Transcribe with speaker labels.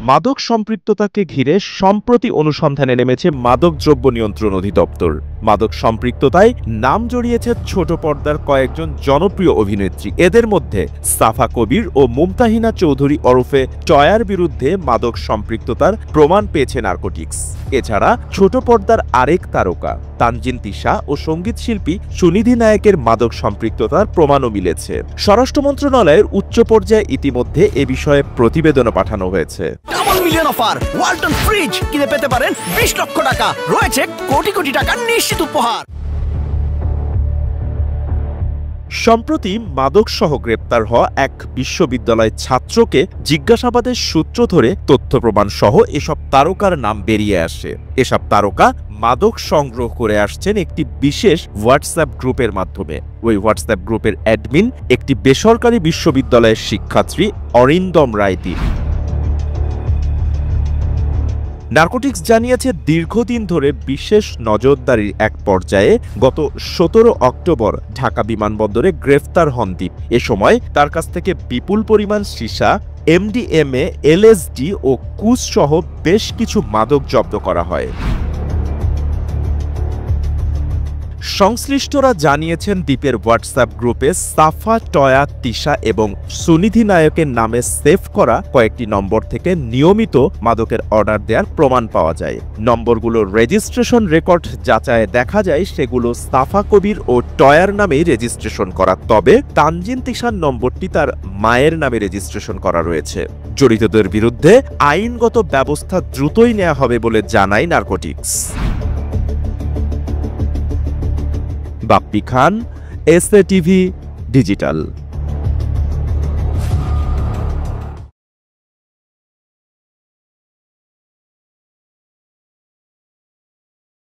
Speaker 1: মাদক সম্পৃক্ততাকে ঘিরে সম্প্রতি অনুসন্ধানে নেমেছে মাদকদ্রব্য নিয়ন্ত্রণ অধিদপ্তর। মাদক সম্পৃক্ততায় নাম জড়িয়েছে ছোট পর্দার কয়েকজন জনপ্রিয় অভিনেত্রী। এদের মধ্যে সাফা কবির ও মুমতাহিনা চৌধুরী ওরফে টয়ার বিরুদ্ধে মাদক সম্পৃক্ততার প্রমাণ পেয়েছে নার্কোটিক্স। এছাড়া ছোট পর্দার আরেক তারকা তানজিন তিশা ও সঙ্গীত শিল্পী সুনিধি নায়কের মাদক সম্পৃক্ততার প্রমাণও মিলেছে। স্বরাষ্ট্র মন্ত্রণালয়ের উচ্চ পর্যায়ে ইতিমধ্যে এ বিষয়ে প্রতিবেদনও পাঠানো হয়েছে।
Speaker 2: Double million offer Walton fridge কিনে পেতে পারেন 20 লক্ষ টাকা, রয়েছে কোটি কোটি টাকার নিশ্চিত উপহার।
Speaker 1: সম্প্রতি মাদকসহ গ্রেপ্তার হওয়া এক বিশ্ববিদ্যালয় ছাত্রকে জিজ্ঞাসাবাদের সূত্র ধরে তথ্য প্রমাণ সহ এসব তারকার নাম বেরিয়ে আসে। এসব তারকা মাদক সংগ্রহ করে আসছেন একটি বিশেষ হোয়াটসঅ্যাপ গ্রুপের মাধ্যমে। ওই হোয়াটসঅ্যাপ গ্রুপের অ্যাডমিন একটি বেসরকারি বিশ্ববিদ্যালয়ের শিক্ষার্থী অরিন্দম রায়তি। নার্কোটিক্স জানিয়েছে, দীর্ঘদিন ধরে বিশেষ নজরদারির এক পর্যায়ে গত 17 অক্টোবর ঢাকা বিমানবন্দরে গ্রেফতার হন দীপ। এ সময় তার কাছ থেকে বিপুল পরিমাণ সীসা, এমডিএমএ, এলএসডি ও কুশ সহ বেশ কিছু মাদক জব্দ করা হয়। সংশ্লিষ্টরা জানিয়েছেন, দ্বীপের হোয়াটসঅ্যাপ গ্রুপে সাফা, টয়া, তিশা এবং সুনিধি নায়কের নামে সেভ করা কয়েকটি নম্বর থেকে নিয়মিত মাদকের অর্ডার দেওয়ার প্রমাণ পাওয়া যায়। নম্বরগুলোর রেজিস্ট্রেশন রেকর্ড যাচাইয়ে দেখা যায় সেগুলো সাফা কবির ও টয়ার নামেই রেজিস্ট্রেশন করা, তবে তানজিন তিশার নম্বরটি তার মায়ের নামে রেজিস্ট্রেশন করা রয়েছে। জড়িতদের বিরুদ্ধে আইনগত ব্যবস্থা দ্রুতই নেওয়া হবে বলে জানায় নার্কোটিক্স। বাপ্পি খান, এসএ টিভি ডিজিটাল।